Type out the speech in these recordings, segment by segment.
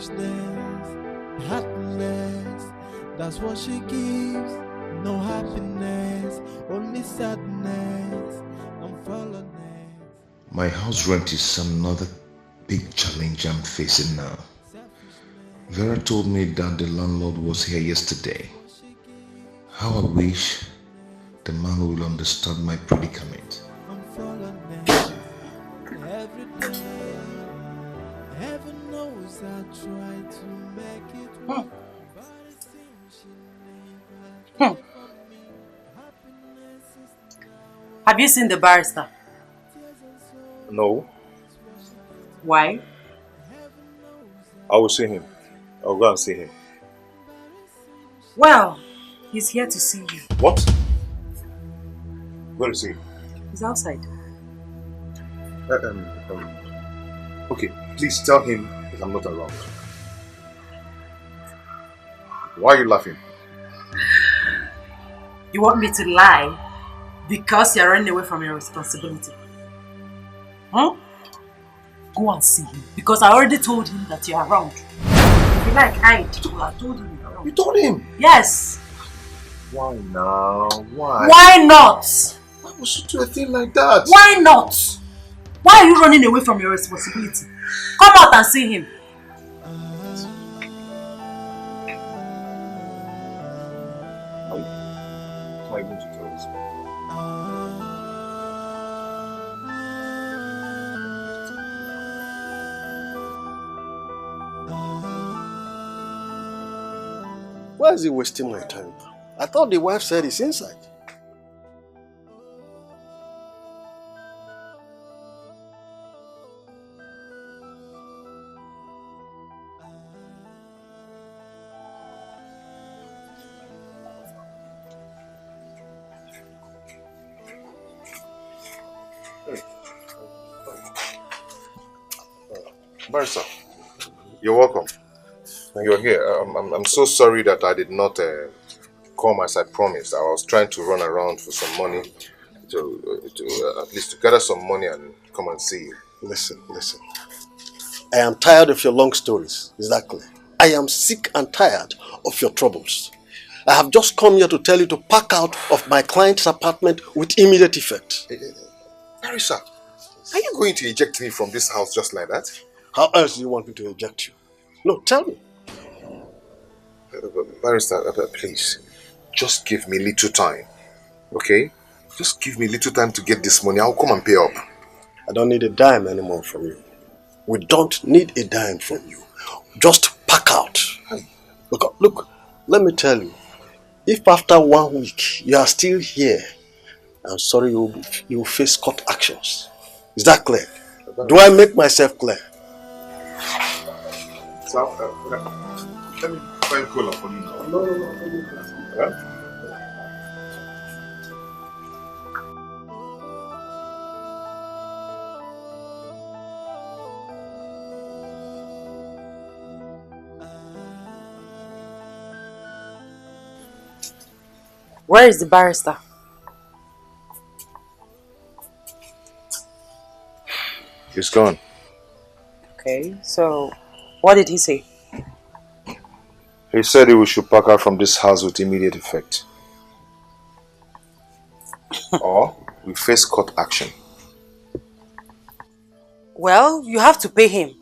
selfishness, heartless. That's what she gives. No happiness, only sadness and fallenness. My house rent is another big challenge I'm facing now. Vera told me that the landlord was here yesterday. How I wish the man will understand my predicament. Every day, heaven knows I try to make it work, but it seems she never for me. Happiness is Have you seen the barrister? No, Why? I will see him. I'll go and see him. Well, he's here to see you. What? Where is he? He's outside. Okay, please tell him that I'm not around. Why are you laughing? You want me to lie because you're running away from your responsibility? Huh? Go and see him because I already told him that you're around. If you like, hide. I told him you're around. You told him? Yes. Why now? Why? Why not? Why would you do a thing like that? Why not? Why are you running away from your responsibility? Come out and see him. How am I going to tell this? Why is he wasting my time now? I thought the wife said it's inside. Barrister, you're welcome. You're here. I'm so sorry that I did not come as I promised. I was trying to run around for some money to at least to gather some money and come and see you. Listen. I am tired of your long stories. Is that clear? I am sick and tired of your troubles. I have just come here to tell you to pack out of my client's apartment with immediate effect. Barrister, are you going to eject me from this house just like that? How else do you want me to eject you? No, tell me. Barrister, please, just give me little time, okay? Just give me little time to get this money. I'll come and pay up. I don't need a dime anymore from you. We don't need a dime from you. Just pack out. Look, let me tell you. If after 1 week you are still here, I'm sorry you will face court actions. Is that clear? Do I make myself clear? So, let me find cola for you now. No. Where is the barrister? He's gone. Okay, so what did he say? He said we should pack out from this house with immediate effect. Or we face court action. Well, you have to pay him.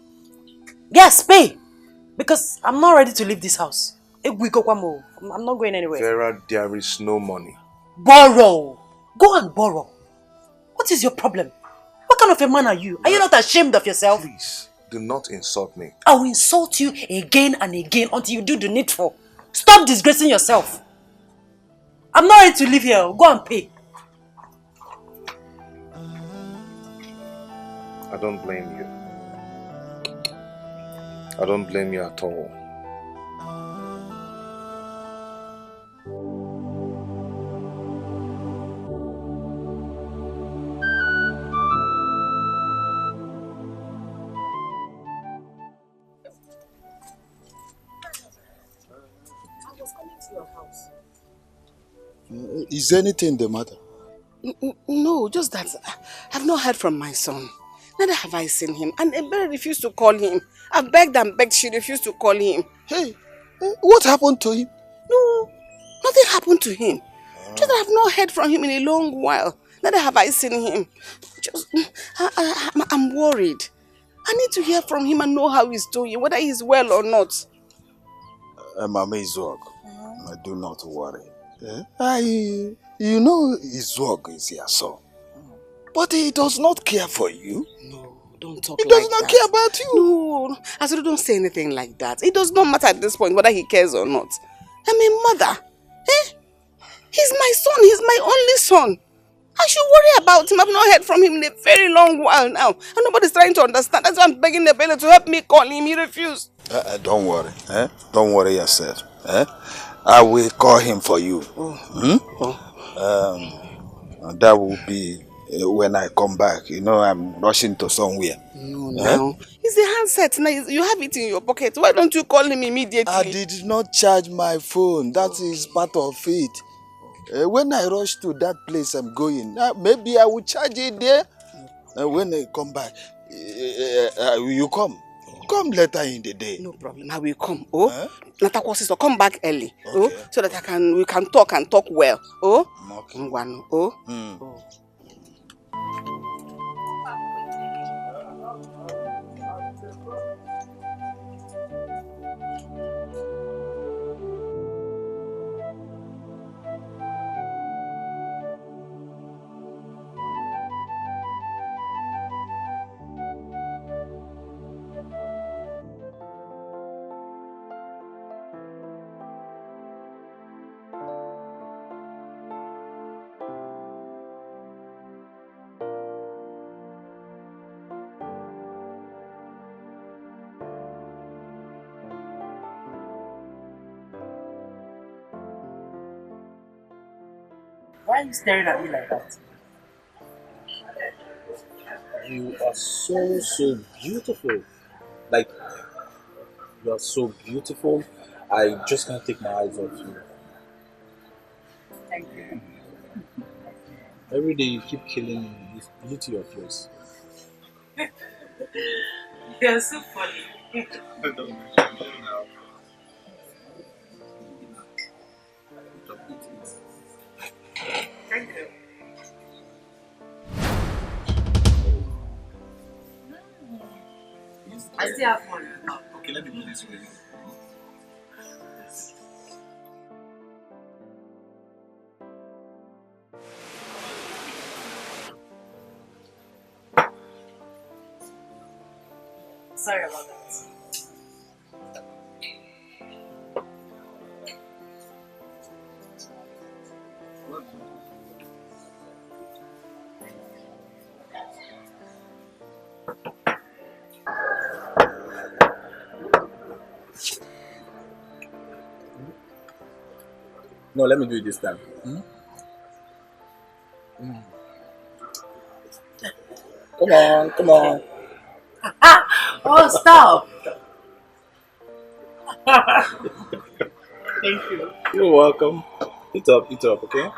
Yes, pay! Because I'm not ready to leave this house. I'm not going anywhere. Vera, there is no money. Borrow! Go and borrow. What is your problem? What kind of a man are you? Are you not ashamed of yourself? Please, do not insult me. I will insult you again and again until you do the needful. Stop disgracing yourself. I'm not ready to live here. Go and pay. I don't blame you. I don't blame you at all. Is anything the matter? No, just that I've not heard from my son. Neither have I seen him. And Ebere refused to call him. I've begged and begged, she refused to call him. Hey, what happened to him? No, nothing happened to him. Just that I've not heard from him in a long while. Neither have I seen him. Just, I'm worried. I need to hear from him and know how he's doing, whether he's well or not. Mama Izog, do not worry. You know Izog is your son. But he does not care for you. No, don't talk He like does not that. care about you. No, I said don't say anything like that. It does not matter at this point whether he cares or not. I'm a mother. He's my son. He's my only son. I should worry about him. I've not heard from him in a very long while now. And nobody's trying to understand. That's why I'm begging the Nebele to help me call him. He refused. Don't worry. Don't worry yourself. I will call him for you. That will be when I come back. You know, I'm rushing to somewhere. No. It's the handset. Now you have it in your pocket. Why don't you call him immediately? I did not charge my phone. That is part of it. When I rush to that place I'm going, maybe I will charge it there. When I come back, you come. Come later in the day. No problem. I will come. Natakwa sister, come back early. Okay. So that we can talk and talk well. Okay. Why are you staring at me like that? You are so beautiful. Like, you are so beautiful. I just can't take my eyes off you. Thank you. Every day you keep killing me, this beauty of yours. You're so funny. Thank you. I still have money. Okay, let me do this for you. Sorry about that. No, let me do it this time. Come on. Oh, stop! Thank you. You're welcome. Eat up, okay?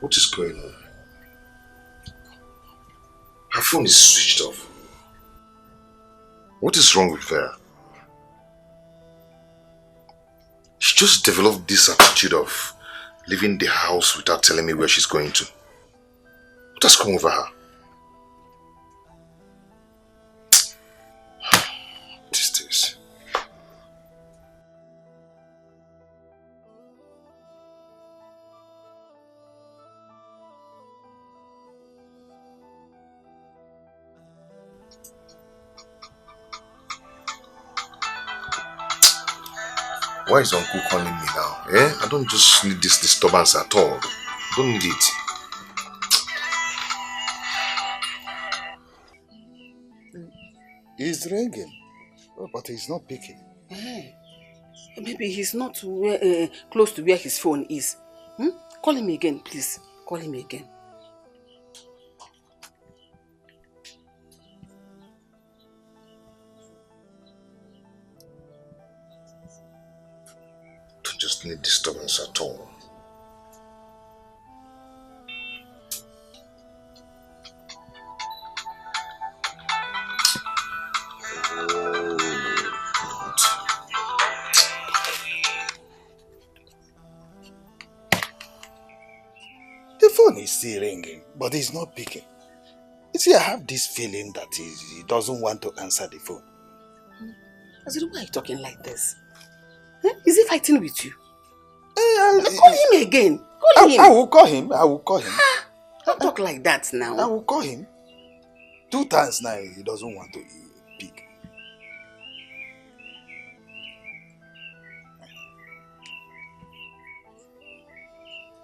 What is going on? Her phone is switched off. What is wrong with her? She just developed this attitude of leaving the house without telling me where she's going to. What has come over her? What is this? Why is Uncle calling me now? I don't just need this disturbance at all. I don't need it. It's ringing. Oh, but he's not picking. Maybe he's not close to where his phone is. Call him again, please. Call him again. Don't just need disturbance at all. The phone is still ringing, but he's not picking. You see, I have this feeling that he doesn't want to answer the phone. Azuri, why are you talking like this? Is he fighting with you? Call Call him again. Call him. I will call him. I will call him. Don't talk like that now. I will call him. 2 times now, he doesn't want to pick.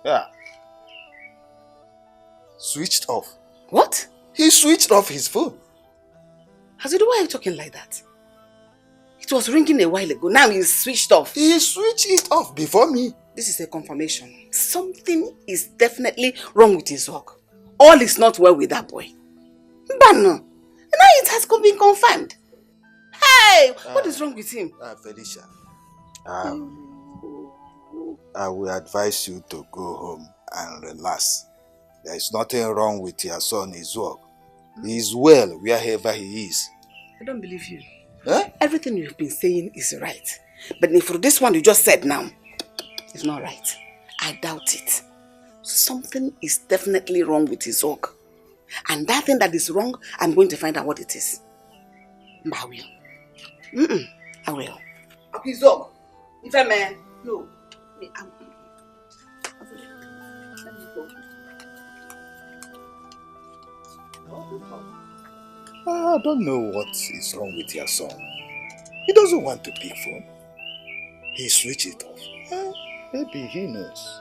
Yeah. Switched off. What? He switched off his phone. Azuri, why are you talking like that? It was ringing a while ago. Now he's switched off. He switched it off before me. This is a confirmation. Something is definitely wrong with his work. All is not well with that boy. But no. Now it has been confirmed. Hey! What is wrong with him? Felicia. I will advise you to go home and relax. There is nothing wrong with your son, his work. He is well wherever he is. I don't believe you. Huh? Everything you've been saying is right. But for this one you just said now, it's not right. I doubt it. Something is definitely wrong with his work. And that thing that is wrong, I'm going to find out what it is. I will. I will. His work. If a man, no. I don't know what is wrong with your son. He doesn't want to pick phone. He switched it off. Maybe he knows.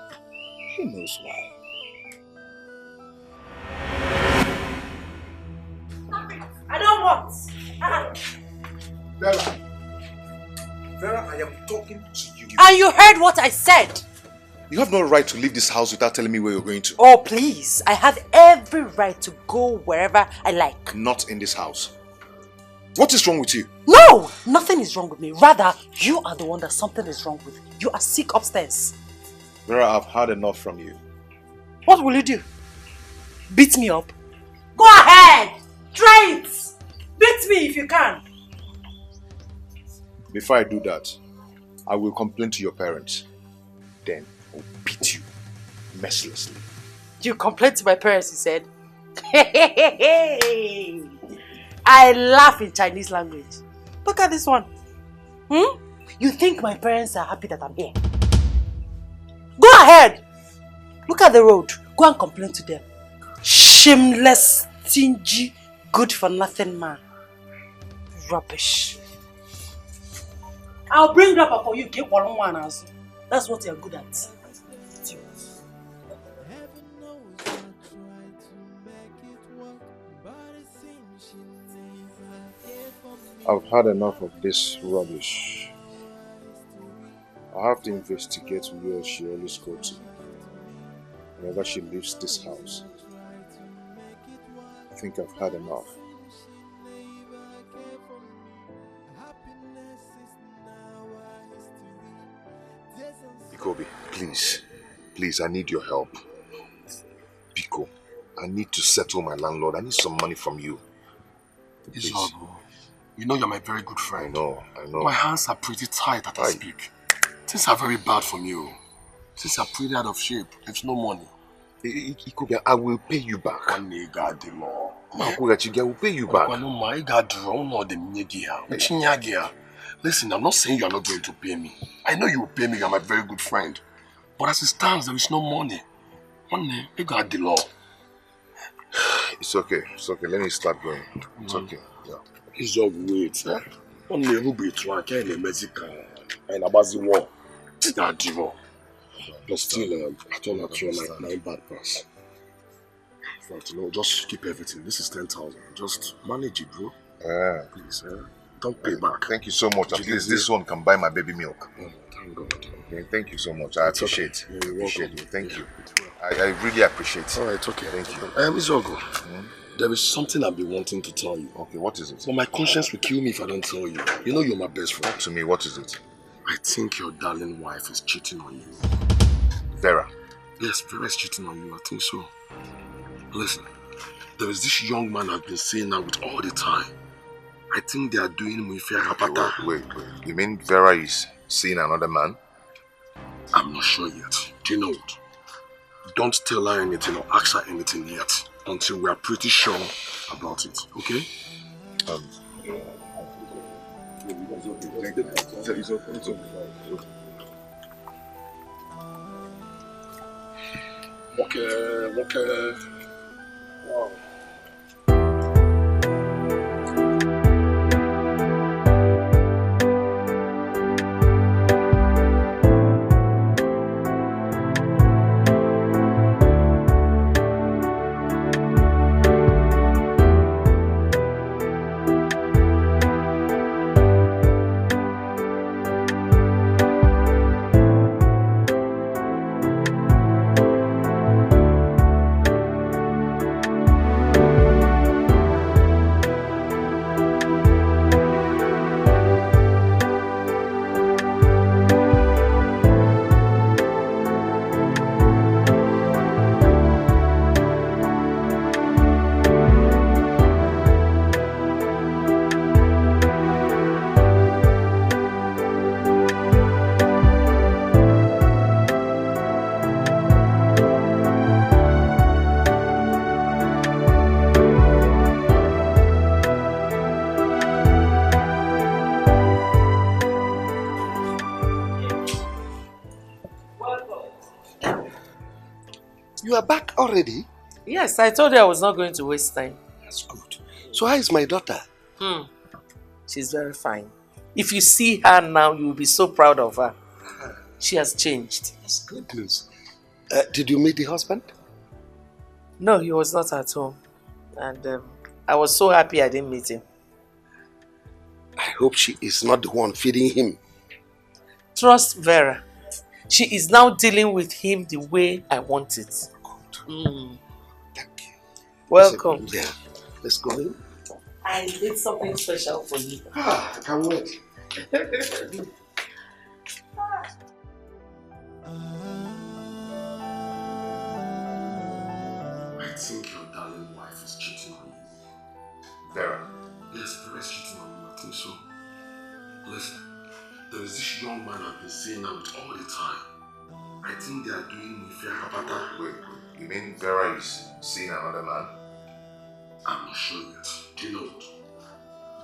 He knows why. I don't want. Vera, I am talking to you. And you heard what I said. You have no right to leave this house without telling me where you're going to. Oh, please. I have every right to go wherever I like. Not in this house. What is wrong with you? No! Nothing is wrong with me. Rather, you are the one that something is wrong with. You are sick upstairs. Vera, I've had enough from you. What will you do? Beat me up? Go ahead! Try it! Beat me if you can. Before I do that, I will complain to your parents. Then I'll beat you mercilessly. You complain to my parents, he said. I laugh in Chinese language. Look at this one. You think my parents are happy that I'm here? Go ahead. Look at the road. Go and complain to them. Shameless, stingy, good for nothing man. Rubbish. I'll bring rubber for you. Get one else. That's what you're good at. I've had enough of this rubbish. I have to investigate where she always goes to whenever she leaves this house. I think I've had enough. Bikobi, please, I need your help. Biko, I need to settle my landlord. I need some money from you. It's all good. You know you're my very good friend. I know. My hands are pretty tight as I speak. Things are very bad for you. Things are pretty out of shape. There's no money. Ikobi, I will pay you back. One day, God, the law. I will pay you back. Listen, I'm not saying you're not going to pay me. I know you will pay me. You're my very good friend. But as it stands, there is no money. One day, you got the law. It's okay. Let me start going. It's okay. Yeah. It's just wait, eh? One day, who be trying to get Mexico and about the war. That the war. But still, I don't know like 9 bad pass. But just keep everything. This is 10,000. Just manage it, bro. Yeah. Please, Don't pay back. Thank you so much. At least this one can buy my baby milk. Thank God. Okay, thank you so much. I appreciate. Okay. You're appreciate welcome. you. Thank you. I really appreciate it. All right, okay. Thank you. Izogo, there is something I've been wanting to tell you. Okay, what is it? But my conscience will kill me if I don't tell you. You know you're my best friend. Talk to me. What is it? I think your darling wife is cheating on you. Vera. Yes, Vera is cheating on you. I think so. Listen, there is this young man I've been seeing now with all the time. I think they are doing Muife Rapata. Wait. You mean Vera is seeing another man? I'm not sure yet. Do you know what? Don't tell her anything or ask her anything yet until we are pretty sure about it, okay? It's okay. Okay. Wow. You are back already? Yes, I told you I was not going to waste time. That's good. So how is my daughter? She's very fine. If you see her now, you will be so proud of her. She has changed. That's good news. Did you meet the husband? No, he was not at home. And I was so happy I didn't meet him. I hope she is not the one feeding him. Trust Vera. She is now dealing with him the way I want it. Good. Thank you. Welcome. Yeah. Let's go in. I did something special for you. I can't wait. I think your darling wife is cheating on you. Vera. Yes, Vera is cheating on you. I think so. Listen, there is this young man I've been seeing now with all the time. I think they are doing Muife Rapata. Wait. You mean Vera is seeing another man? I'm not sure yet. Do you know what?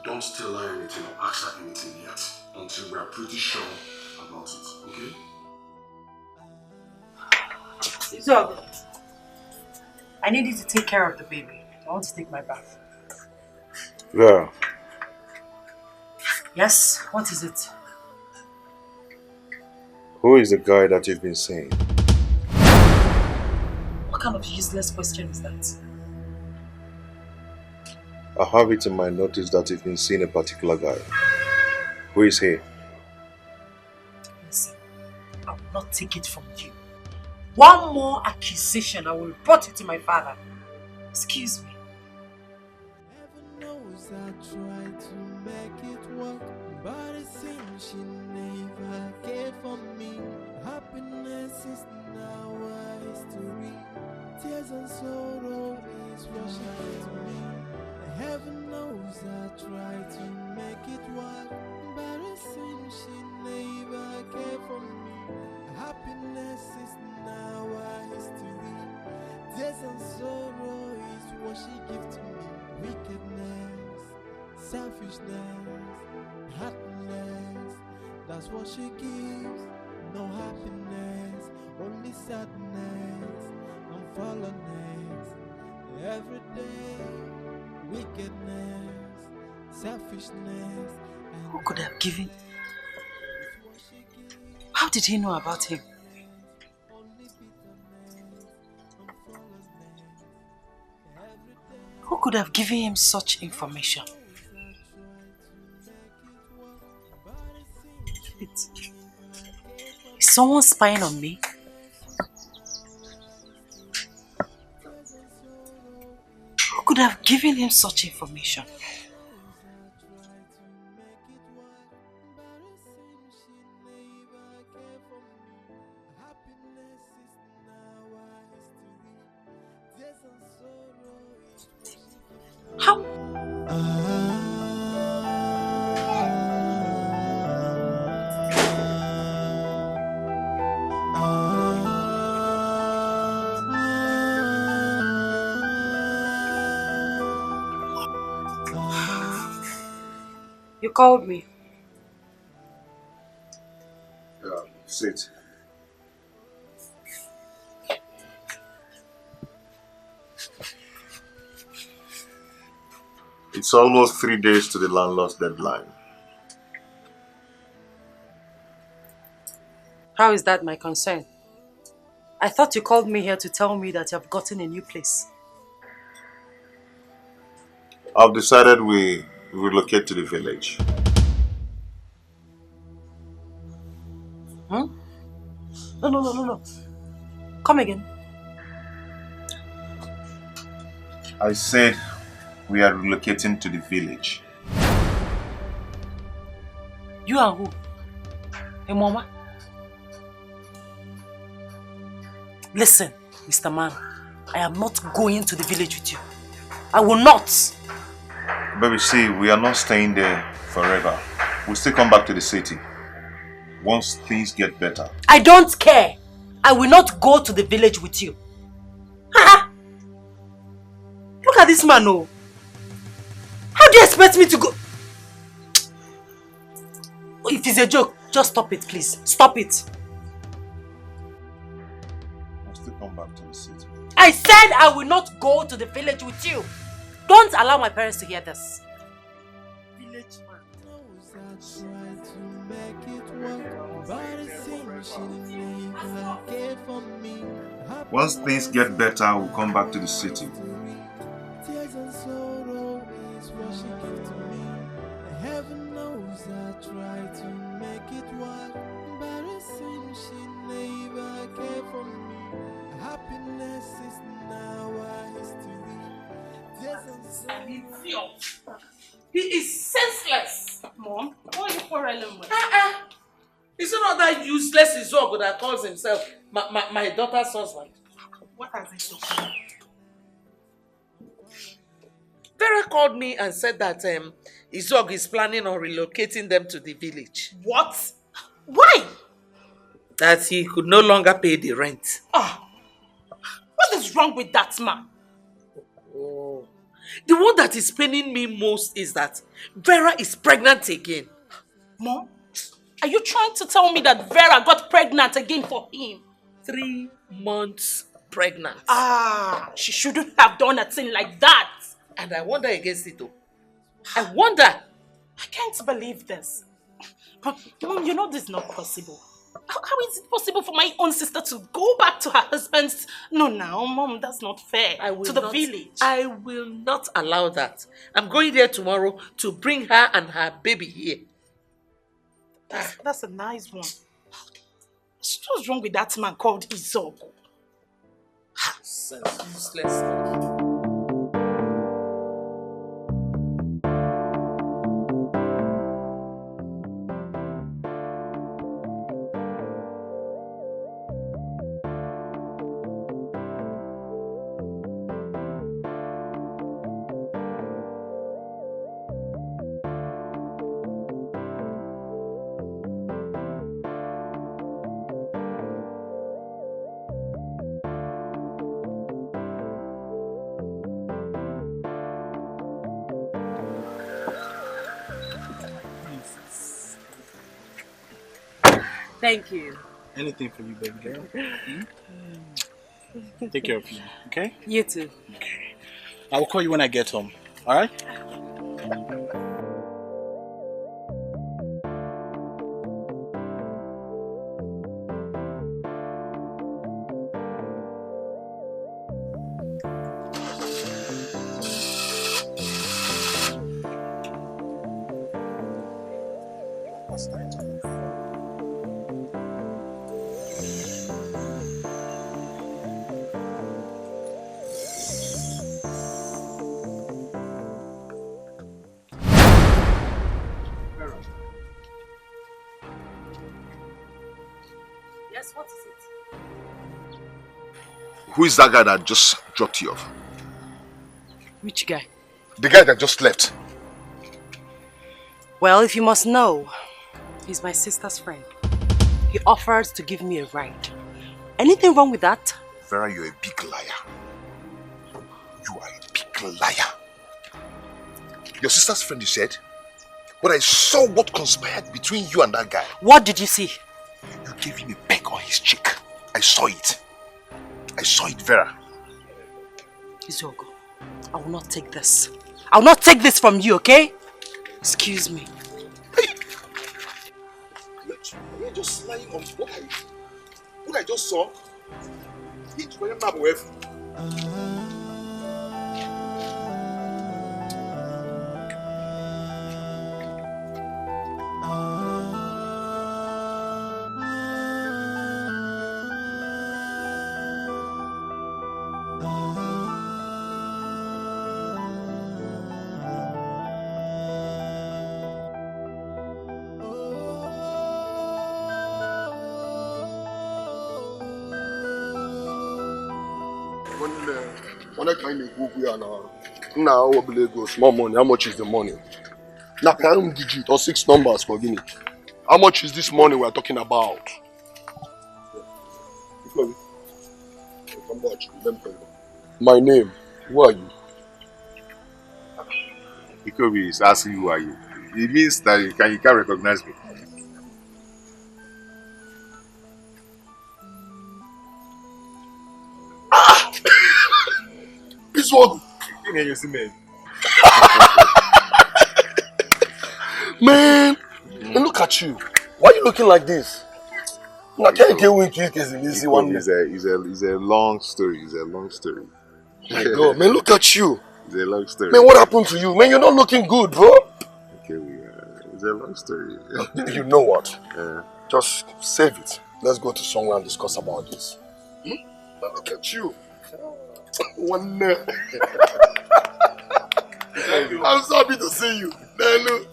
Don't tell her anything or ask her anything yet until we are pretty sure about it, okay? So, I need you to take care of the baby. I want to take my bath. Vera. Yes? What is it? Who is the guy that you've been seeing? What kind of useless question is that? I have it in my notice that you've been seeing a particular guy. Who is he? Listen, I will not take it from you. One more accusation, I will report it to my father. Excuse me. Heaven knows I tried to make it work, but it seems she never cared for me. Happiness is now a history. Tears and sorrow is what she gave to me. Heaven knows I tried to make it work, but it seems she never cared for me. Happiness is now a history. Tears and sorrow is what she gives to me. Wickedness, selfishness, heartless, that's what she gives. No happiness, only sadness and fallenness. Every day, wickedness, selfishness. Who could have given? How did he know about him? Who could have given him such information? it. Is someone spying on me? Who could have given him such information? How? You called me. Sit. It's almost 3 days to the landlord's deadline. How is that my concern? I thought you called me here to tell me that you have gotten a new place. I've decided we relocate to the village. Huh? No. Come again. I said we are relocating to the village. You and who? Hey, Mama? Listen, Mr. Man, I am not going to the village with you. I will not. Baby, see, we are not staying there forever. We'll still come back to the city once things get better. I don't care. I will not go to the village with you. Look at this man, oh. How do you expect me to go? If it's a joke, just stop it, please. Stop it. We'll still come back to the city. I said I will not go to the village with you. Don't allow my parents to hear this. Village man. Once things get better, we'll come back to the city. Tears and sorrow is what she gave to me. Heaven knows I tried to make it work, but it seems she never cared for me. Happiness is now a history. Tears and sorrow. He is senseless. Mom, what are you quarreling with? Is it not that useless Izogo that calls himself my daughter's husband? What has he done? Vera called me and said that Izog is planning on relocating them to the village. What? Why? That he could no longer pay the rent. What is wrong with that man? Oh. The one that is paining me most is that Vera is pregnant again. Mom, are you trying to tell me that Vera got pregnant again for him? 3 months pregnant. She shouldn't have done a thing like that. And I wonder against it though. I wonder. I can't believe this. But Mom, you know this is not possible. How is it possible for my own sister to go back to her husband's... No, Mom, that's not fair. To the village. I will not allow that. I'm going there tomorrow to bring her and her baby here. That's a nice one. What's wrong with that man called Izog? Useless. Thank you. Anything for you, baby girl. Take care of you, okay? You too. Okay. I will call you when I get home, alright? What's that? Yes, what is it? Who is that guy that just dropped you off? Which guy? The guy that just left. Well, if you must know, he's my sister's friend. He offers to give me a ride. Anything wrong with that? Vera, you're a big liar. You are a big liar. Your sister's friend, you said? But I saw what conspired between you and that guy. What did you see? You gave him a peck on his cheek. I saw it. I saw it, Vera. Izogo, I will not take this. I will not take this from you, okay? Excuse me. Hey! You're just lying on what I just saw. When kind of go here now, go small money. How much is the money? Now, can digit or 6 numbers for Guinea. How much is this money we are talking about? My name. Who are you? Ikobi is asking who are you. It means that you can't recognize me. This one. Man, look at you. Why are you looking like this? I can't get wink is one. It's a long story. It's a long story. My God, man, look at you. It's a long story. Man, what happened to you? Man, you're not looking good, bro. Okay, it's a long story. You know what? Yeah. Just save it. Let's go to somewhere and discuss about this. Look at you. One. I'm so happy to see you. Look.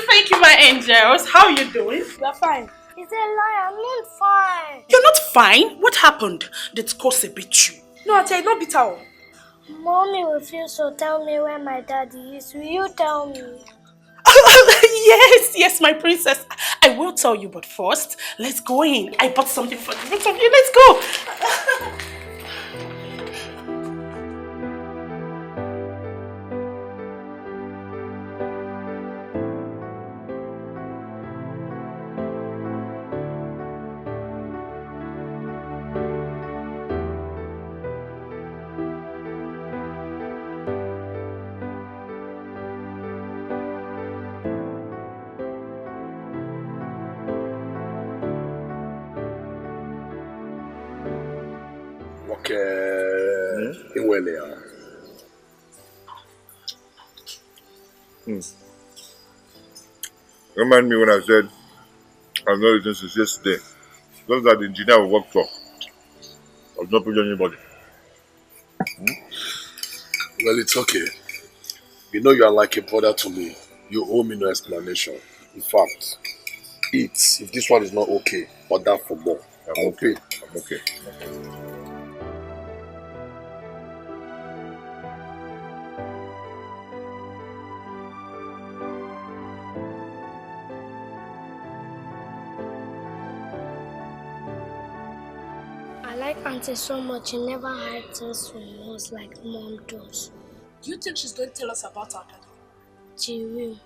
Thank you, my angels. How are you doing? You're fine. He's a liar. I'm not fine. You're not fine? What happened? Did Kose beat you? No, I tell you, not beat her. Mommy refused to tell me where my daddy is. Will you tell me? Yes, my princess. I will tell you, but first, let's go in. I bought something for the both of you. Let's go. Remind me when I said I've not eaten since yesterday. Just that the engineer will work for. I've not put anybody. Well, it's okay. You know you are like a brother to me. You owe me no explanation. In fact, eat. If this one is not okay, order for more. I'm okay. I like Auntie so much. She never hides us from us like Mom does. Do you think she's going to tell us about our daddy? She will.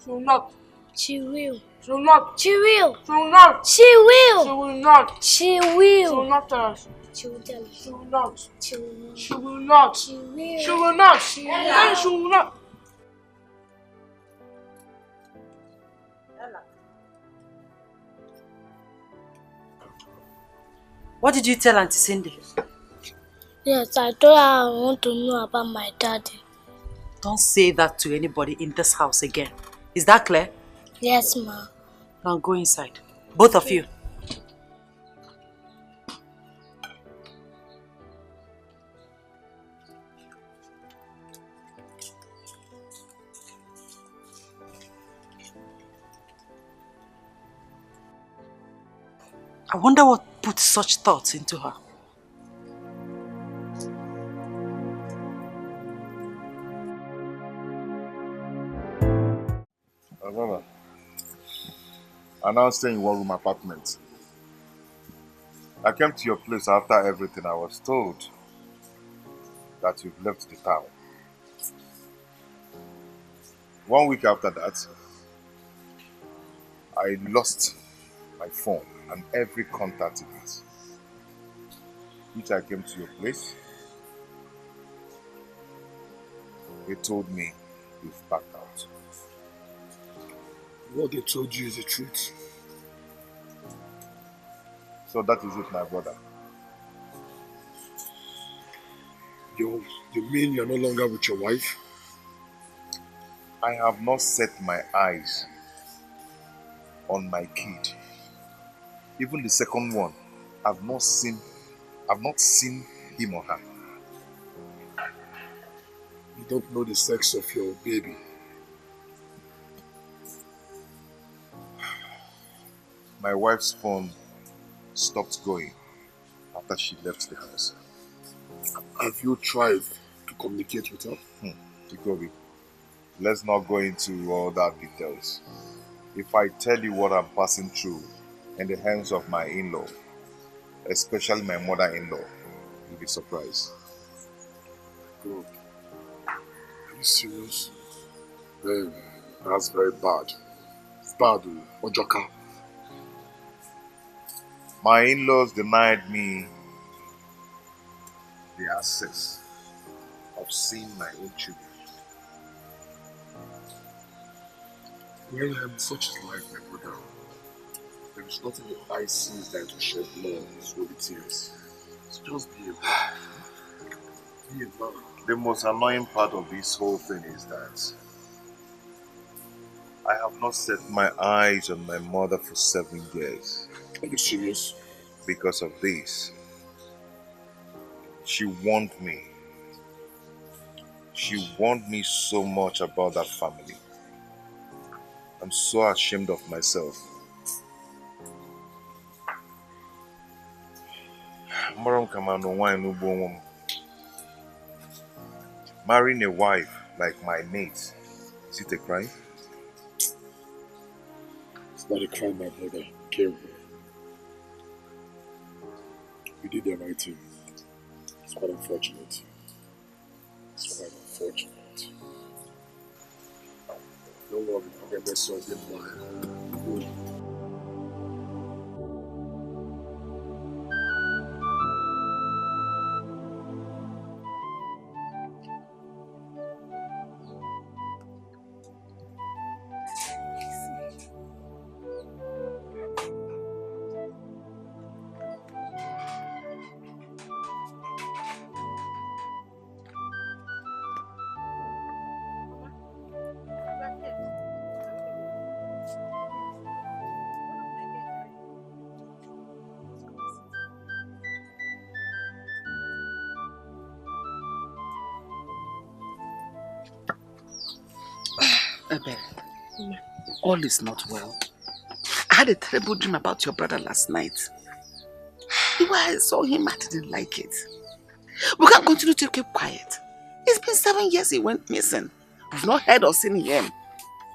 She will not. She will. She will not. She will. She will not. She will. She will not. She will. She will not tell us. She will tell us. She will not. She will not. She will not. She will. She will not. She will. She will not. What did you tell Auntie Cindy? Yes, I told her I want to know about my daddy. Don't say that to anybody in this house again. Is that clear? Yes, Ma. Now go inside. Both of you. I wonder what put such thoughts into her. Mama, I now stay in one-room apartment. I came to your place after everything. I was told that you've left the town. 1 week after that, I lost my phone and every contact in it. Which I came to your place. They told me you've backed out. What they told you is the truth. So that is it, my brother. You mean you're no longer with your wife? I have not set my eyes on my kid. Even the second one, I've not seen him or her. You don't know the sex of your baby. My wife's phone stopped going after she left the house. Have you tried to communicate with her? Tikobi, let's not go into all that details. If I tell you what I'm passing through in the hands of my in-law, especially my mother-in-law, you'll be surprised. God. Are you serious? Man, that's very bad. It's bad, Ojoka. My in-laws denied me the access of seeing my own children. Well, such is life, my brother. There is nothing the eye sees than to shed blood through the tears. So just be a man. Be a man. The most annoying part of this whole thing is that I have not set my eyes on my mother for 7 years. Are you serious? Because of this. She warned me. She warned me so much about that family. I'm so ashamed of myself. Marrying a wife like my mate, is it a crime? It's not a crime, my brother. Careful. You did the right thing. It's quite unfortunate. It's quite unfortunate. Don't worry, I'm going to solve it mine. Abel, all is not well. I had a terrible dream about your brother last night. The way I saw him, I didn't like it. We can't continue to keep quiet. It's been 7 years he went missing. We've not heard or seen him.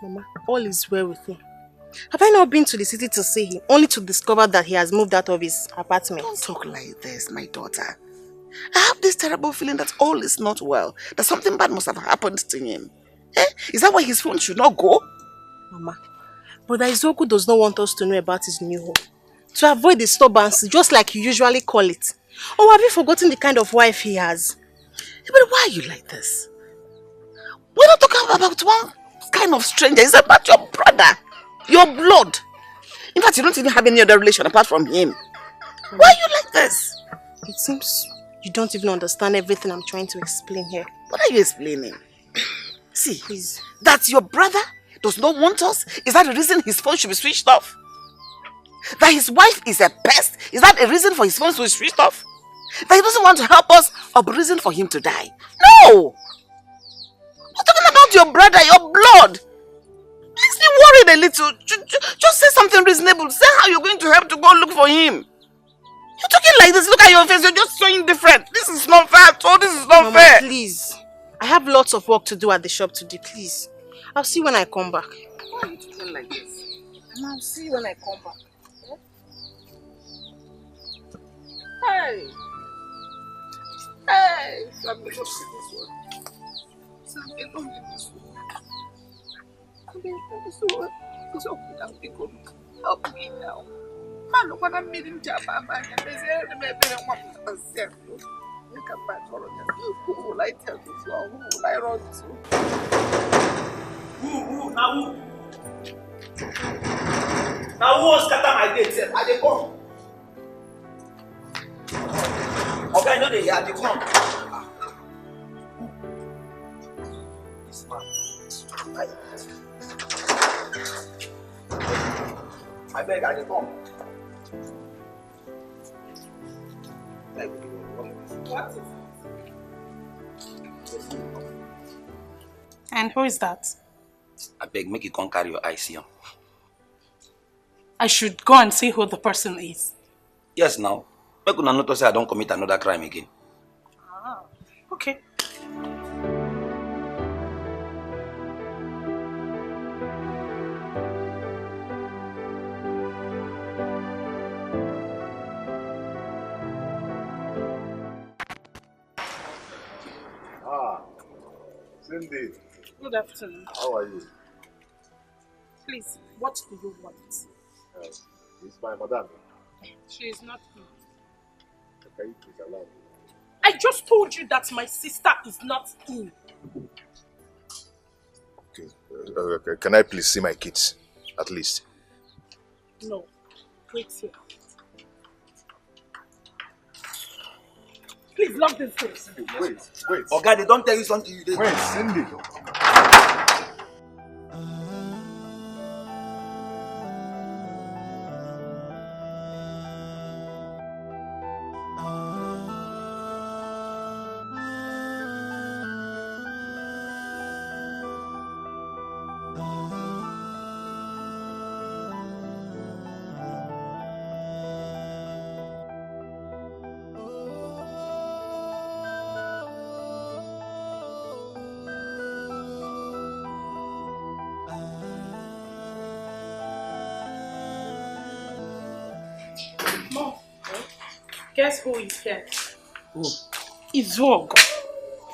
Mama, all is well with him. Have I not been to the city to see him, only to discover that he has moved out of his apartment? Don't talk like this, my daughter. I have this terrible feeling that all is not well, that something bad must have happened to him. Is that why his phone should not go? Mama, Brother Izoku does not want us to know about his new home. To avoid disturbance, just like you usually call it. Or have you forgotten the kind of wife he has? But why are you like this? We're not talking about one kind of stranger. It's about your brother. Your blood. In fact, you don't even have any other relation apart from him. Why are you like this? It seems you don't even understand everything I'm trying to explain here. What are you explaining? See, please. That your brother does not want us? Is that the reason his phone should be switched off? That his wife is a pest? Is that a reason for his phone to be switched off? That he doesn't want to help us or a reason for him to die? No! We're talking about your brother, your blood. Makes me worried a little. Just say something reasonable. Say how you're going to help to go look for him. You're talking like this. Look at your face. You're just showing different. This is not fair. Oh, this is not Mama, fair. please. I have lots of work to do at the shop today. Please. I'll see you when I come back. Why are you talking like this? Mama, I'll see you when I come back. Yeah? Hey. Hey. Sam, don't see this one. Sam, don't leave this one. Help me now. Man, look what I'm meeting Jabba. Who will I tell this one? Who will I run to? Who? Now who? Now who wants scatter my date? I dey come. Okay, I know they are. They come. This man. I beg, I dey come. What is it? And who is that? I beg, make you come carry your eyes here. I should go and see who the person is. Yes, now. Make una not say I don't commit another crime again. Ah, okay. Cindy. Good afternoon. How are you? Please, what do you want? It's my madam. She is not here. Can you please allow me? I just told you that my sister is not in. Okay. Can I please see my kids? At least. No. Wait here. Please lock this place. Wait. Okay, they don't tell you something you did. Wait, Cindy. Guess who is here? Who? Izuogo.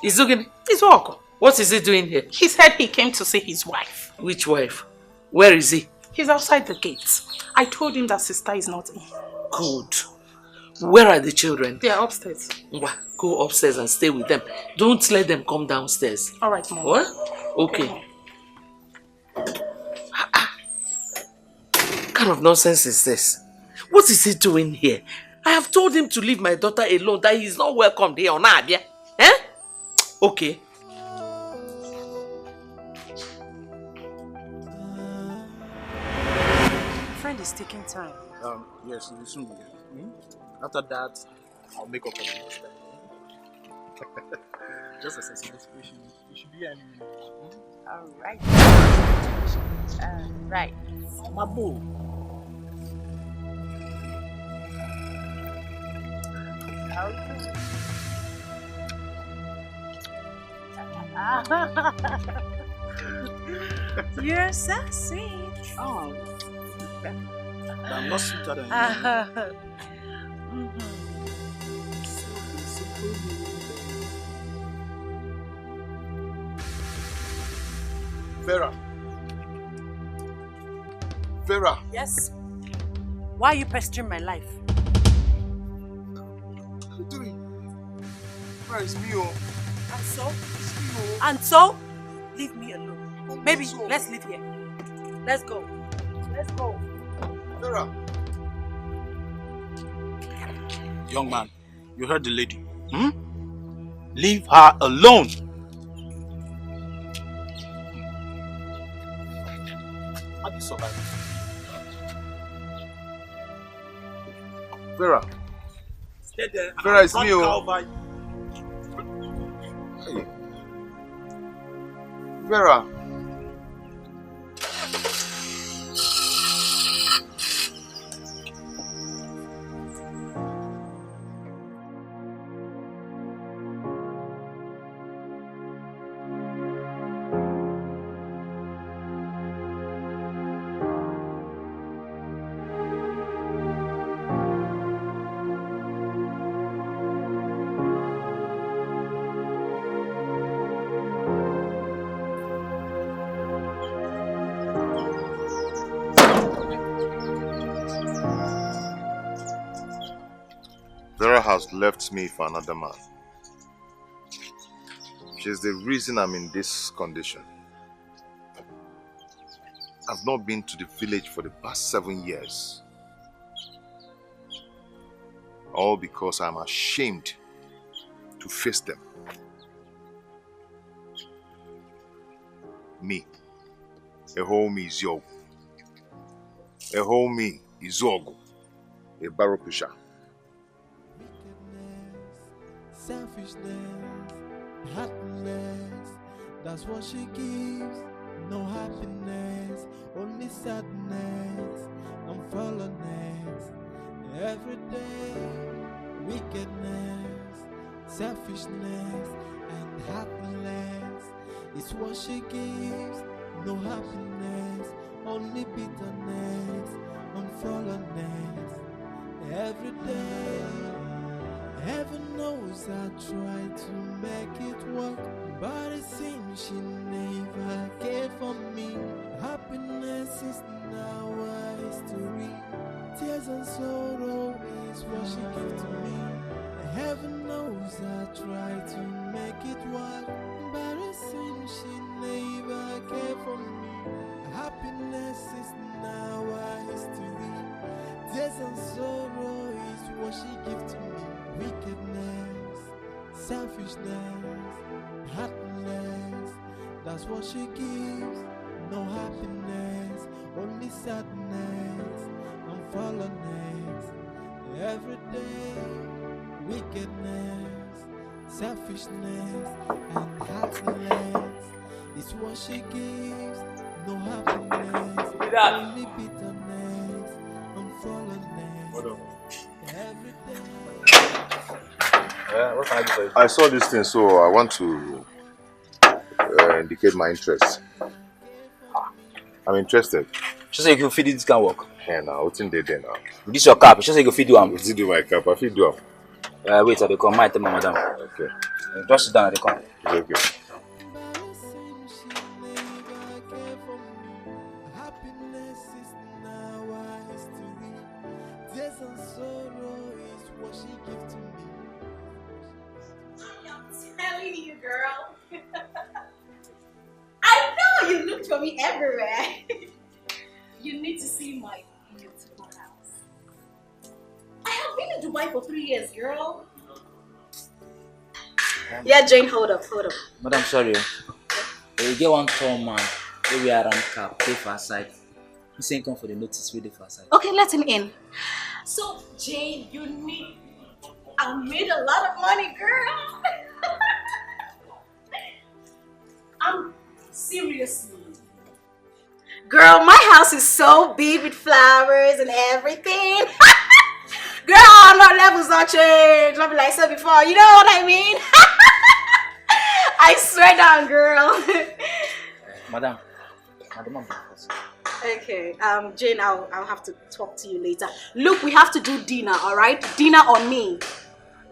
Izuogo? What is he doing here? He said he came to see his wife. Which wife? Where is he? He's outside the gates. I told him that sister is not in. Good. Where are the children? They are upstairs. Go upstairs and stay with them. Don't let them come downstairs. All right, Mom. What? Okay. What kind of nonsense is this? What is he doing here? I have told him to leave my daughter alone, that he's not welcome here on Abia. Eh? Okay. Friend is taking time. Yes, it will soon be here. After that, I'll make up for the next time. Just as a situation, you should be any minute. Alright. Right. My boo. You're so sweet. Oh. I'm not sweeter than you. Vera. Yes? Why are you pestering my life? What are you doing? Vera, it's me, oh. And so? It's me, oh. And so? Leave me alone. Maybe let's leave here. Let's go. Let's go. Vera. Young man, you heard the lady. Leave her alone. How do you survive? Vera. Stay there. Vera, it's me, oh. Hey. Vera. Naija has left me for another man. She's the reason I'm in this condition. I've not been to the village for the past 7 years. All because I'm ashamed to face them. Me. A homie is Yogu. A homie is Zogu. A barrel pusher. Selfishness, heartless, that's what she gives. No happiness, only sadness and fallenness. Every day, wickedness, selfishness and heartless is what she gives. No happiness, only bitterness and fallenness. Every day, heaven knows I try to make it work, but it seems she never cared for me. Happiness is now a history. Tears and sorrow is what she gives to me. Heaven knows I try to make it work, but it seems she never cared for me. Happiness is now a history. Tears and sorrow is what she gives to me. Wickedness, selfishness, heartless, that's what she gives. No happiness, only sadness and fallenness. Every day, wickedness, selfishness and heartless is what she gives. No happiness, only bitterness and fallenness. Every day. What can I do for you? I saw this thing, so I want to indicate my interest. I'm interested. She say you can feed this can work. Hey, now, what's in there now? This your cap. She say you can feed you am. What's it do my cap? I feel do Wait, I dey come. I tell my madam. Okay. Just sit down at the come. It's okay. You, girl. I know you looked for me everywhere. You need to see my beautiful house. I have been in Dubai for 3 years, girl. Yeah, Jane, hold up. Madam, sorry. You get one tall man. We are around cap. Pay for side. He saying come for the notice. We for side. Okay, let him in. So, Jane, you need. I made a lot of money, girl. I'm seriously. Girl, my house is so big with flowers and everything. Girl, no levels don't change. I'll be like I said before, you know what I mean? I swear down, girl. Madam, okay, Jane, I'll have to talk to you later. Look, we have to do dinner, all right? Dinner on me.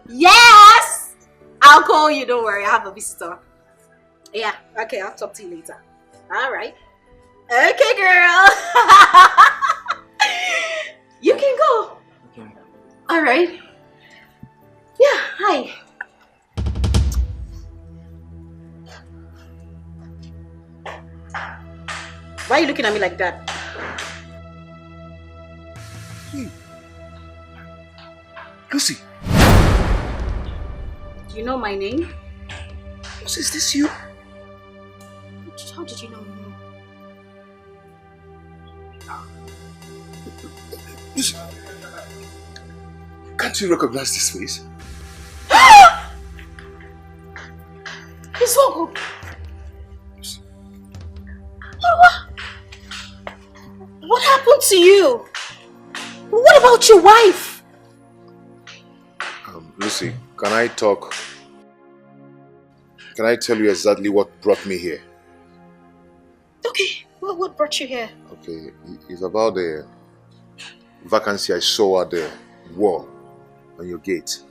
Yes! I'll call you, don't worry, I have a visitor. Yeah, okay, I'll talk to you later. All right. Okay, girl. You can go. Okay. All right. Yeah, hi. Why are you looking at me like that? Hey. Lucy. Do you know my name? Lucy, is this you? How did you know me? Lucy, can't you recognize this face? It's so good. What happened to you? What about your wife? Lucy, can I talk? Can I tell you exactly what brought me here? Okay, what brought you here? Okay, it's about the vacancy I saw at the wall on your gate.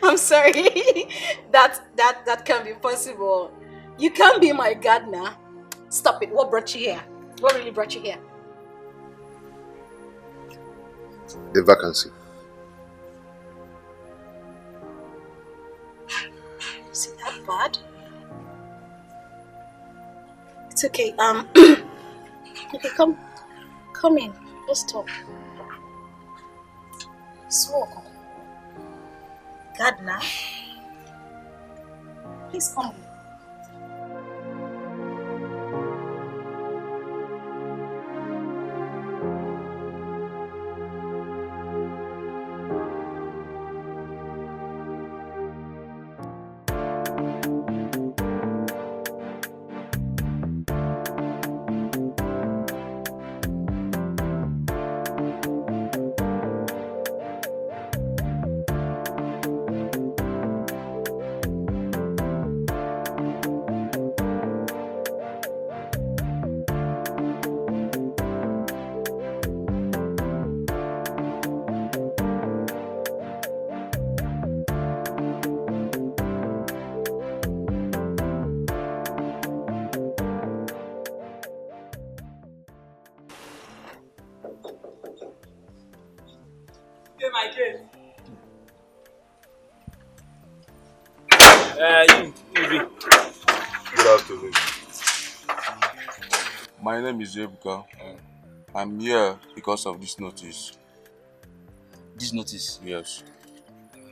I'm sorry. that can't be possible. You can't be my gardener. Stop it. What brought you here? What really brought you here? the vacancy. Is it that bad? It's okay. Okay, come in. Let's talk. Smoke. Gardener, please come in. Good afternoon. My name is Ebuka. I'm here because of this notice. This notice? Yes.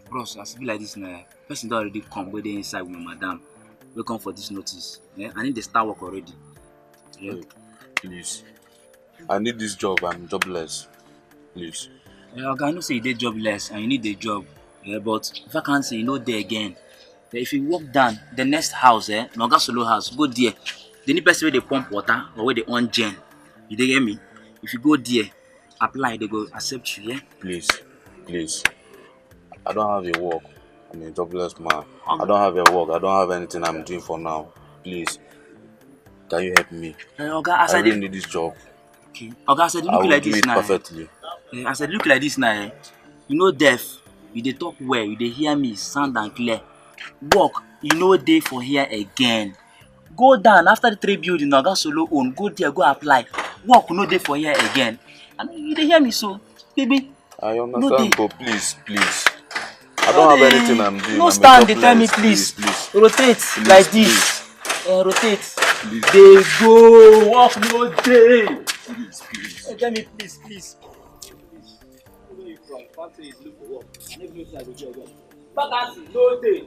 Bros, as it be like this now, person don't already come where they inside with my madam. We come for this notice. Yeah? I need the start work already. Yeah? Hey, please. I need this job. I'm jobless. Please. Yeah, okay, I know say you did jobless and you need the job. Yeah, but if I can't say you know there again. Yeah, if you walk down the next house, Naga Solo house, go there. The need person where they pump water or where they on gen. You dey get me? If you go there, apply, they go accept you, yeah? Please. Please. I don't have a work. I'm a jobless man. I don't have a work. I don't have anything I'm doing for now. Please. Can you help me? Okay, I really need this job. Okay. Okay, I said I look will like do this it now. perfectly. I said look like this now. You know deaf. You dey talk well. You dey hear me sound and clear. Work, you know dey for here again. Go down after the 3 building Naga Solo own. Go there, go apply. Work no dey for here again. And you dey hear me so, baby. I No understand, dey. but please. I don't have anything I'm doing. No I'm stand, a they tell me jobless. please. Rotate Please, like this. Rotate. Please. They go. Work no dey. Please. Tell me please. Where you from? Factory is look for work. I never know say I go do again. Vacancy no dey.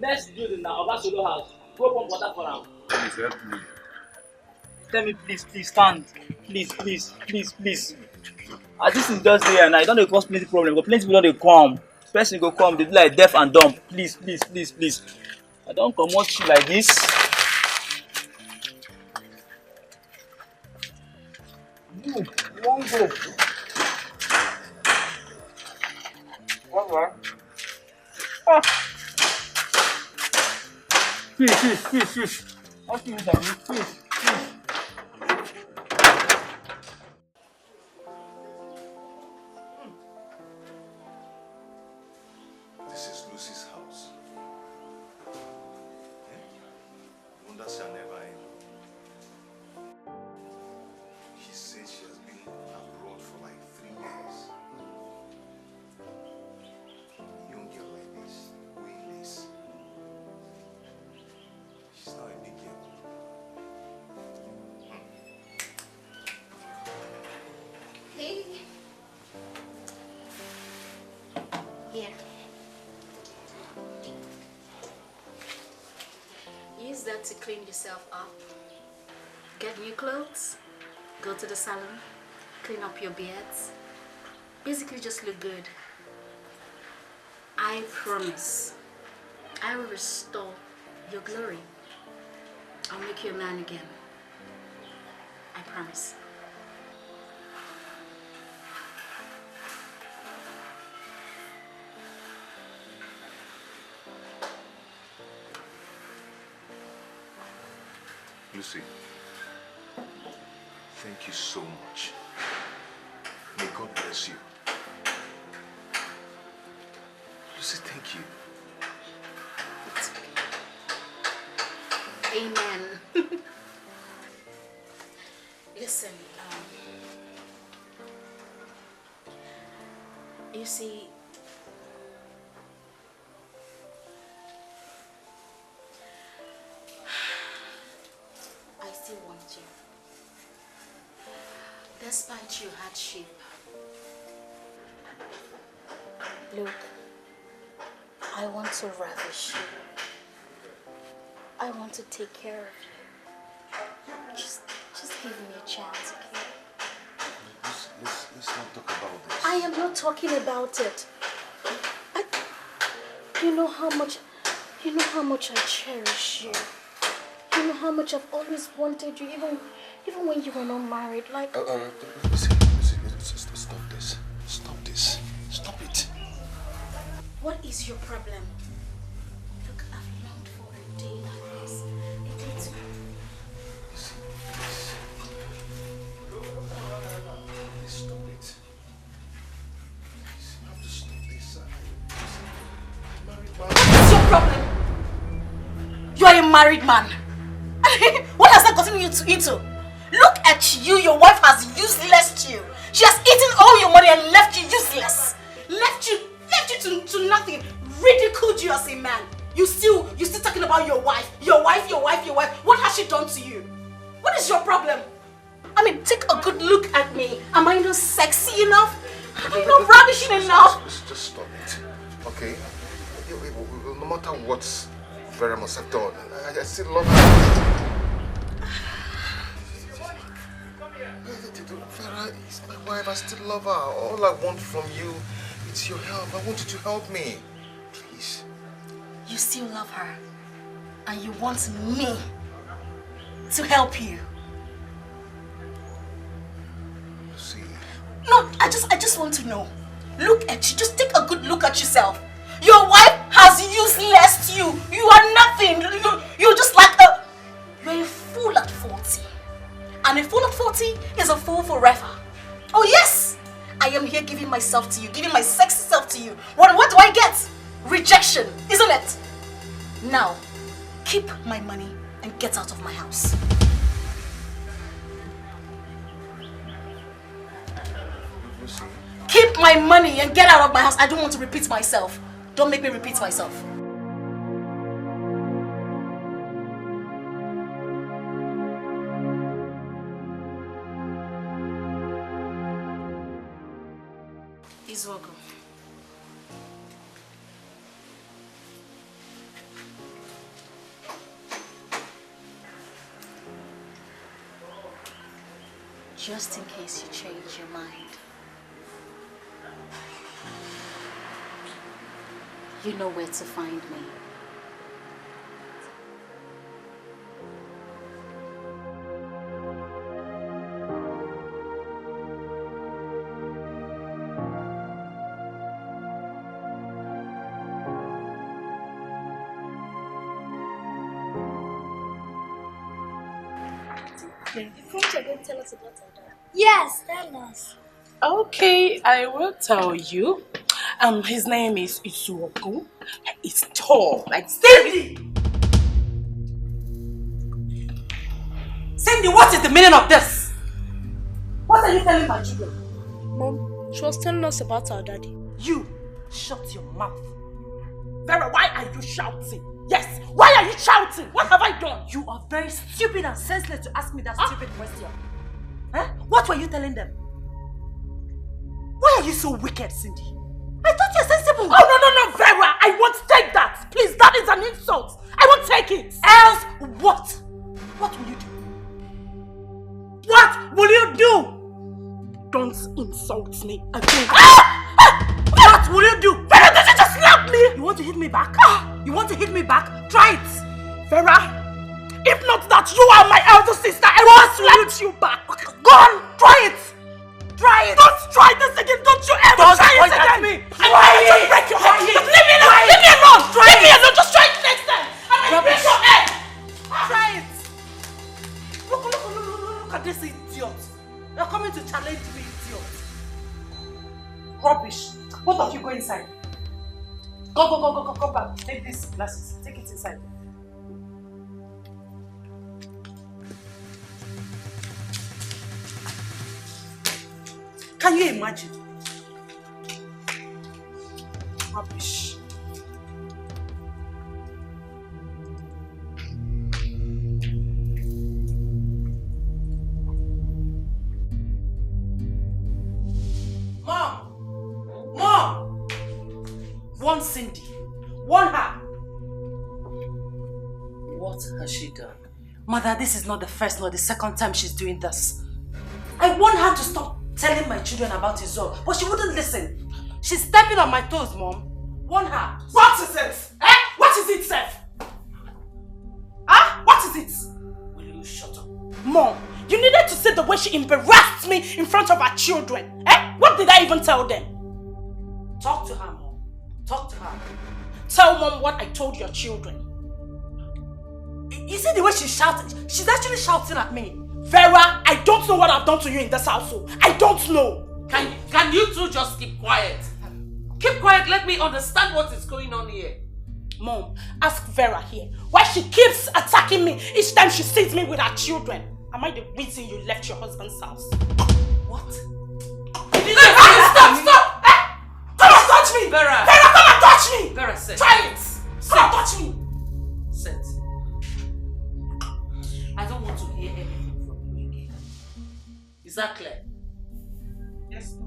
Next building na Oga Solo house. Go pump water for am. Please help me. Tell me please stand. Please. As this is just there and I don't dey cause plenty problem, but plenty people don dey come. Person go come, they be like deaf and dumb. Please. I don comot you like this. You wan go. Please. What you do? Please. This is Lucy's house. Wonders shall never end. She said she has been abroad for like 3 years. Young girl like this, doing this. She's not a big girl. Hey. Here. Use that to clean yourself up. Get new clothes. Go to the salon. Clean up your beards. Basically just look good. I promise. I will restore your glory. I'll make you a man again. I promise. Lucy, thank you so much. May God bless you. Lucy, thank you. Amen. Listen, You see, I still want you. Despite your hardship. Look, I want to ravish you. I want to take care of you. Just give me a chance, okay? Let's not talk about this. I am not talking about it. You know how much I cherish you. You know how much I've always wanted you, even when you were not married. Like. Listen, stop this. Stop this. Stop it. What is your problem? Look, I've longed for a day like this. Please stop it. Please, you have to stop this. What is your problem? You are a married man. What has that gotten you into? Look at you. Your wife has useless you. She has eaten all your money and left you useless. Left you to nothing. Ridiculed you as a man. You still talking about your wife. Your wife. What has she done to you? What is your problem? I mean, take a good look at me. Am I not sexy enough? Am I not ravishing enough? Just stop it, okay? No matter what Vera must have done, I still love her. Vera is my wife. I still love her. All I want from you is your help. I want you to help me, please. You still love her, and you want me to help you. See. No, I just want to know. Look at you. Just take a good look at yourself. Your wife has useless you. You are nothing. You're just like you're a fool at 40. And a fool at 40 is a fool forever. Oh yes! I am here giving myself to you, giving my sexy self to you. What do I get? Rejection, isn't it? Now, keep my money and get out of my house. Keep my money and get out of my house. I don't want to repeat myself. Don't make me repeat myself. Izuogu. Just in case you change your mind. You know where to find me. Tell us about our dad. Yes, tell us. Okay, I will tell you. His name is Izuoku. He's tall, like Cindy. Cindy, what is the meaning of this? What are you telling my children? Mom, she was telling us about our daddy. You, shut your mouth. Vera, why are you shouting? Yes, why are you shouting? What have I done? You are very stupid and senseless to ask me that stupid question. Huh? What were you telling them? Why are you so wicked, Cindy? I thought you were sensible. Oh, no, Vera, I won't take that. Please, that is an insult. I won't take it. Else, what? What will you do? What will you do? Don't insult me again. What will you do? Vera, did you just slap me? You want to hit me back? You want to hit me back? Try it. Vera, if not that you are my elder sister, I will slap you back. Go on, try it. Try it. Don't try this again. Don't you ever try it again. Me. I'm going to break your head. Leave me alone. Leave me alone. Leave me alone. Just try it next time. I'm going to break your head. Try it. Look at this idiot. You're coming to challenge me, idiot. Rubbish. Both of you go inside. Go back. Take these glasses. Take it inside. Can you imagine? Warn Cindy. Warn her. What has she done? Mother, this is not the first nor the second time she's doing this. I want her to stop telling my children about Izo, but she wouldn't listen. She's stepping on my toes, Mom. Warn her. What is it? Eh? What is it, Seth? Huh? What is it? Will you shut up? Mom, you needed to see the way she embarrassed me in front of her children. Eh? What did I even tell them? Talk to her, Mom. Talk to her. Tell Mom what I told your children. You see the way she shouted? She's actually shouting at me. Vera, I don't know what I've done to you in this household. I don't know. Can you two just keep quiet? Keep quiet, let me understand what is going on here. Mom, ask Vera here why she keeps attacking me each time she sees me with her children. Am I the reason you left your husband's house? What? Stop! Eh? Come and touch me! Vera, come and touch me! Vera, sit. Try it! Come and touch me! Sit. I don't want to hear anything from you again. Is that clear? Yes, Mom.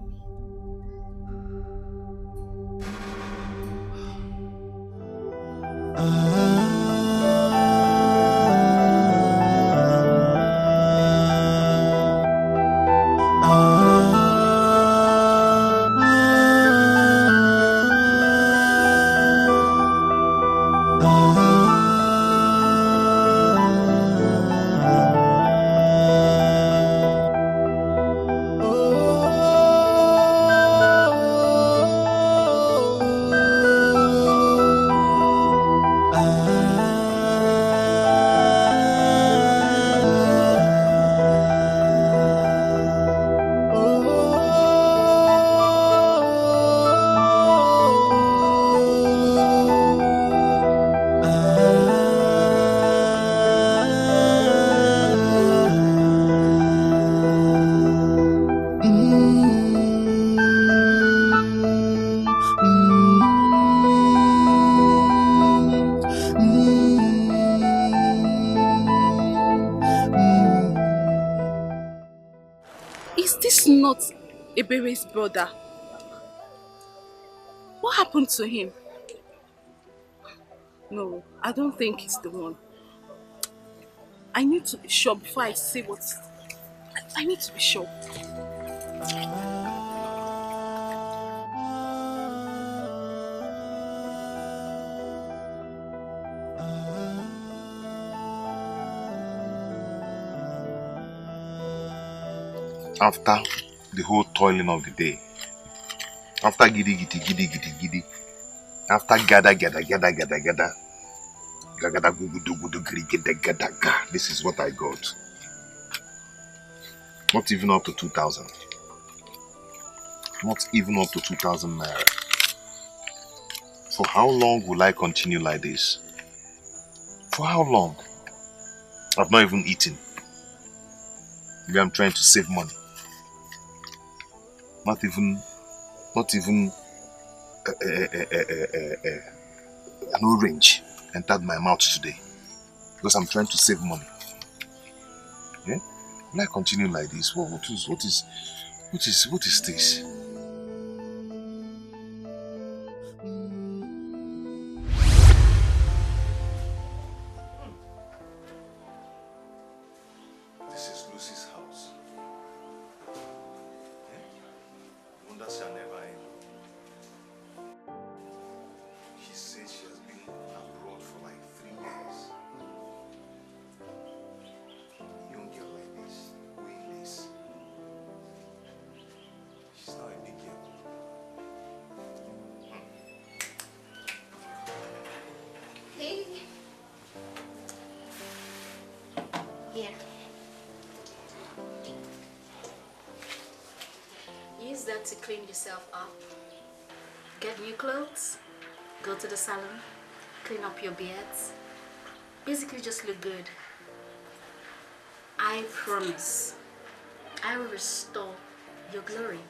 Is this not Ebere's brother? What happened to him? No, I don't think he's the one. I need to be sure before I say what... I need to be sure. After the whole toiling of the day, after giddy, after gada, this is what I got. Not even up to 2,000. Not even up to 2,000 naira. For how long will I continue like this? For how long? I've not even eaten. Maybe I'm trying to save money. Not even an orange entered my mouth today because I'm trying to save money. Yeah? Will I continue like this? What is this? This is Lucy's house. Wonders shall never end. She said she has been abroad for like 3 years. Young girl like this, doing this. She's not a big girl. Hey. Here. Use that to clean yourself up. Get new clothes. Go to the salon. Clean up your beards. Basically just look good. I promise. I will restore your glory.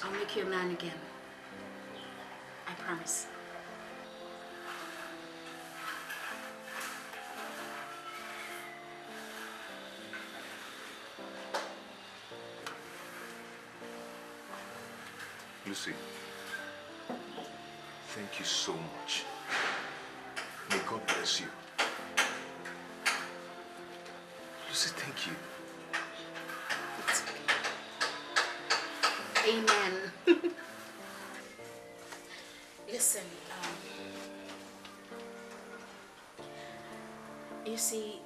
I'll make you a man again. I promise. Lucy, thank you so much. May God bless you. Lucy, thank you. Amen. Listen, you see,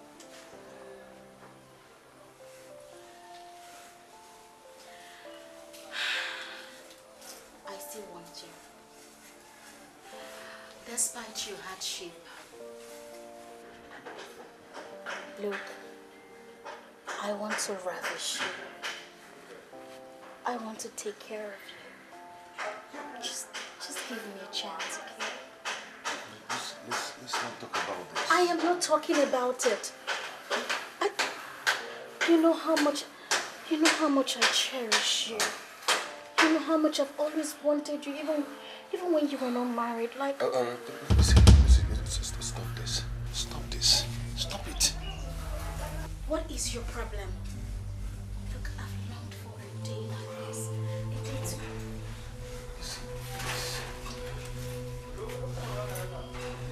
I still want you. Despite your hardship. Look, I want to ravish you. I want to take care of you. Just give me a chance, okay? Let's not talk about this. I am not talking about it. You know how much I cherish you. You know how much I've always wanted you, even when you were not married. Like. Listen, stop this. Stop this. Stop it. What is your problem? Look, I've longed for a day like this. A day to.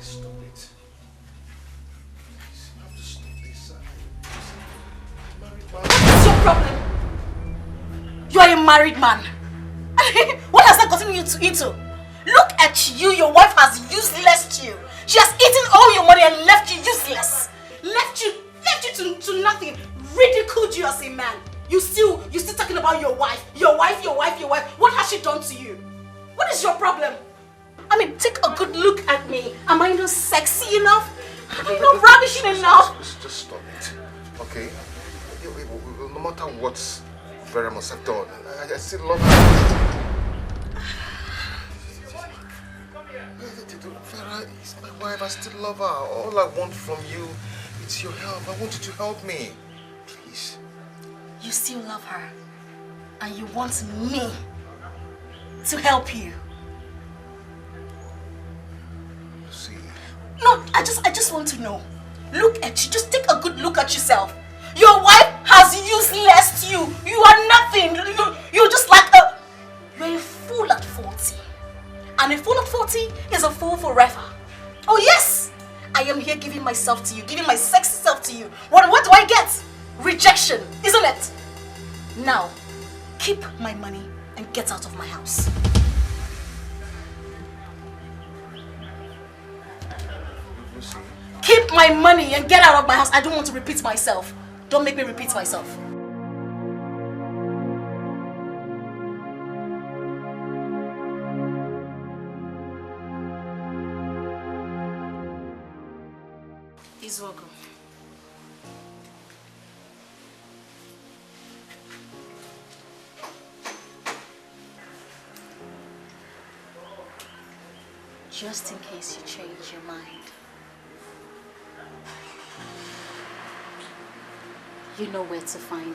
Stop it. Please, you have to stop this. What is your problem? You are a married man. What has that gotten you into? Look at you. Your wife has useless you. She has eaten all your money and left you useless. Left you to nothing. Ridiculed you as a man. You still talking about your wife. Your wife. What has she done to you? What is your problem? I mean, take a good look at me. Am I not sexy enough? Am I not ravishing enough? Just stop it, okay? No matter what Vera must have done, I still love her. Vera is my wife. I still love her. All I want from you is your help. I want you to help me, please. You still love her, and you want me to help you. See. No, I just want to know. Look at you. Just take a good look at yourself. Your wife has useless you. You are nothing. You're just like you're a fool at 40. And a fool at 40 is a fool forever. Oh yes! I am here giving myself to you, giving my sexy self to you. What do I get? Rejection, isn't it? Now, keep my money and get out of my house. Keep my money and get out of my house. I don't want to repeat myself. Don't make me repeat myself. He's welcome. Just in case you change your mind. You know where to find me.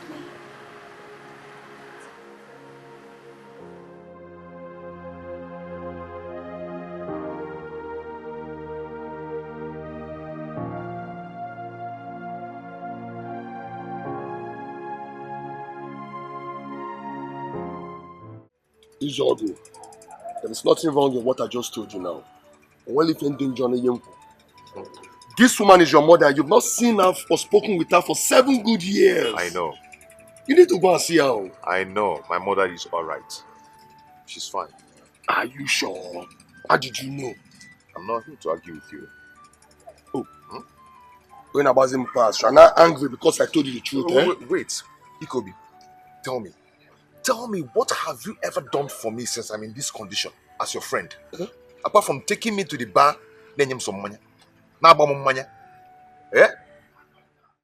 Ijogu, there is nothing wrong in what I just told you now. This woman is your mother. You've not seen her or spoken with her for 7 good years. I know. You need to go and see her. I know. My mother is alright. She's fine. Are you sure? How did you know? I'm not here to argue with you. Oh. When I was in past, you're not angry because I told you the truth, Wait. Ikobi, tell me. Tell me, what have you ever done for me since I'm in this condition as your friend? Apart from taking me to the bar, then you some money. Now, money. Eh?